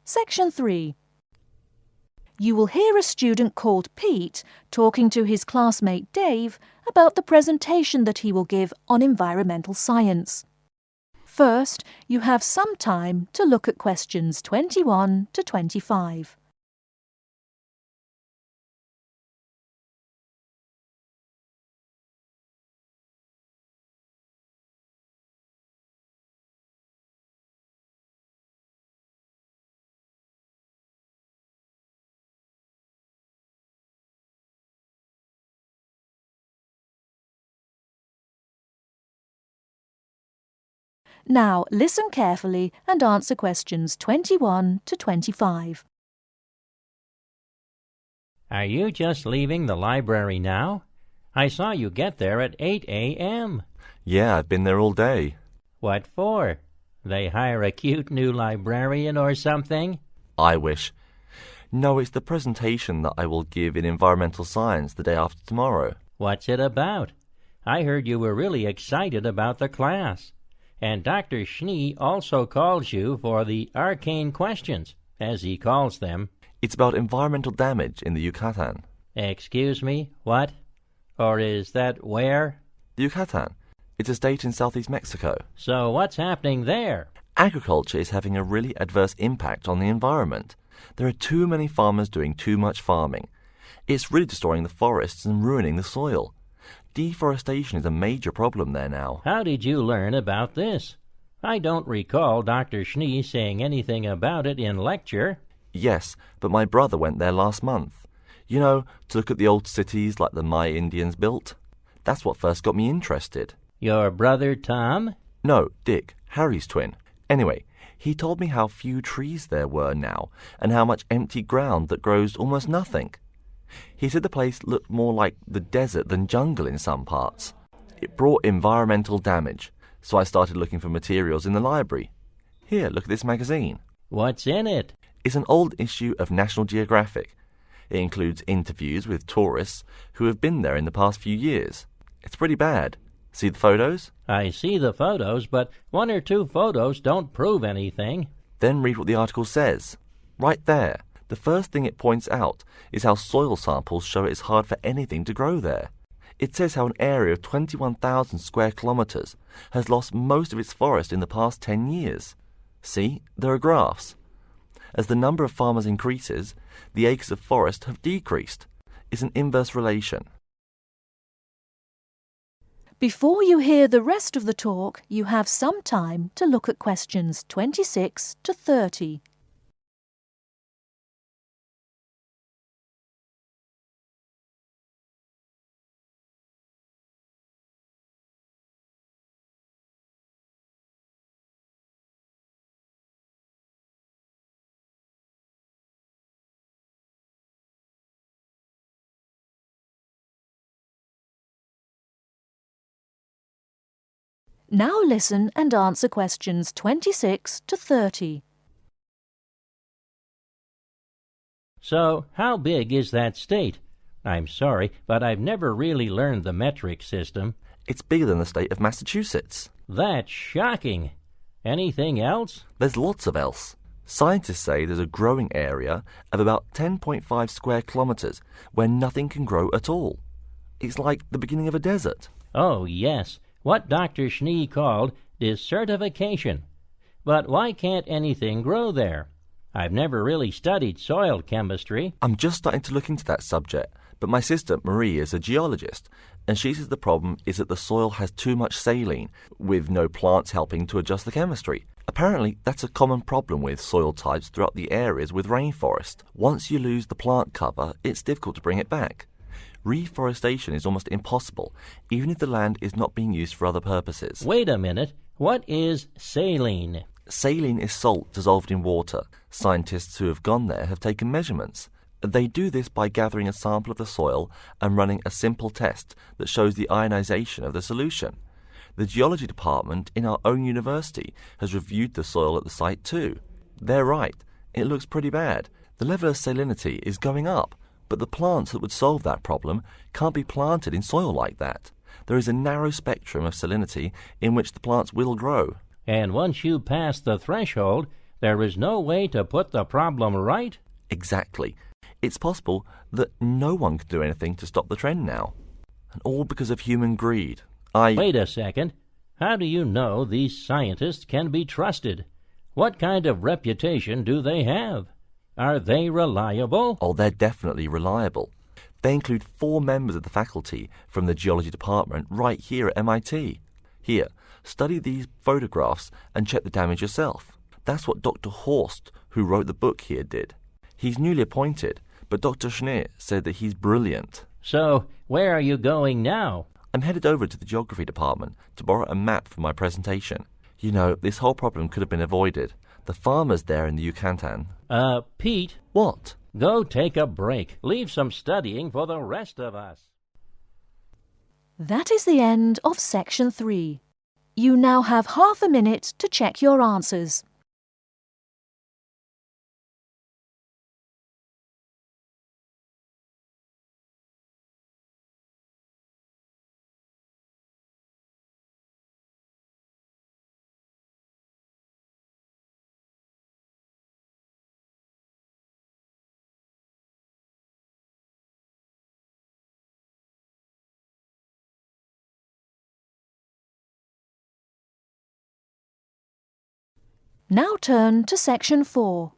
Section 3. You will hear a student called Pete talking to his classmate Dave about the presentation that he will give on environmental science. First, you have some time to look at questions 21 to 25. Now, listen carefully and answer questions 21 to 25. Are you just leaving the library now? I saw you get there at 8 a.m. Yeah, I've been there all day. What for? They hire a cute new librarian or something? I wish. No, it's the presentation that I will give in environmental science the day after tomorrow. What's it about? I heard you were really excited about the class. And Dr. Schnee also calls you for the arcane questions, as he calls them. It's about environmental damage in the Yucatan. Excuse me, what? Or is that where? The Yucatan. It's a state in southeast Mexico. So what's happening there? Agriculture is having a really adverse impact on the environment. There are too many farmers doing too much farming. It's really destroying the forests and ruining the soil. Deforestation is a major problem there now. How did you learn about this? I don't recall Dr. Schnee saying anything about it in lecture. Yes, but my brother went there last month. You know, to look at the old cities like the Maya Indians built. That's what first got me interested. Your brother Tom? No, Dick, Harry's twin. Anyway, he told me how few trees there were now and how much empty ground that grows almost nothing. He said the place looked more like the desert than jungle in some parts. It brought environmental damage, so I started looking for materials in the library. Here, look at this magazine. What's in it? It's an old issue of National Geographic. It includes interviews with tourists who have been there in the past few years. It's pretty bad. See the photos? I see the photos, but one or two photos don't prove anything. Then read what the article says. Right there. The first thing it points out is how soil samples show it's hard for anything to grow there. It says how an area of 21,000 square kilometres has lost most of its forest in the past 10 years. See, there are graphs. As the number of farmers increases, the acres of forest have decreased. It's an inverse relation. Before you hear the rest of the talk, you have some time to look at questions 26 to 30. Now listen and answer questions 26 to 30. So, how big is that state? I'm sorry, but I've never really learned the metric system. It's bigger than the state of Massachusetts. That's shocking. Anything else? There's lots of else. Scientists say there's a growing area of about 10.5 square kilometres where nothing can grow at all. It's like the beginning of a desert. Oh, yes. What Dr. Schnee called desertification. But why can't anything grow there? I've never really studied soil chemistry. I'm just starting to look into that subject, but my sister Marie is a geologist, and she says the problem is that the soil has too much saline, with no plants helping to adjust the chemistry. Apparently, that's a common problem with soil types throughout the areas with rainforest. Once you lose the plant cover, it's difficult to bring it back. Reforestation is almost impossible, even if the land is not being used for other purposes. Wait a minute. What is saline? Saline is salt dissolved in water. Scientists who have gone there have taken measurements. They do this by gathering a sample of the soil and running a simple test that shows the ionization of the solution. The geology department in our own university has reviewed the soil at the site too. They're right. It looks pretty bad. The level of salinity is going up. But the plants that would solve that problem can't be planted in soil like that. There is a narrow spectrum of salinity in which the plants will grow. And once you pass the threshold, There is no way to put the problem right? Exactly. It's possible that no one can do anything to stop the trend now. And all because of human greed. Wait a second. How do you know these scientists can be trusted? What kind of reputation do they have? Are they reliable? Oh, they're definitely reliable. They include 4 members of the faculty from the geology department right here at MIT. Here, study these photographs and check the damage yourself. That's what Dr. Horst, who wrote the book here, did. He's newly appointed, but Dr. Schneer said that he's brilliant. So, where are you going now? I'm headed over to the geography department to borrow a map for my presentation. You know, this whole problem could have been avoided. The farmers there in the Yucatan. Pete. What? Go take a break. Leave some studying for the rest of us. That is the end of Section 3. You now have half a minute to check your answers. Now turn to Section 4.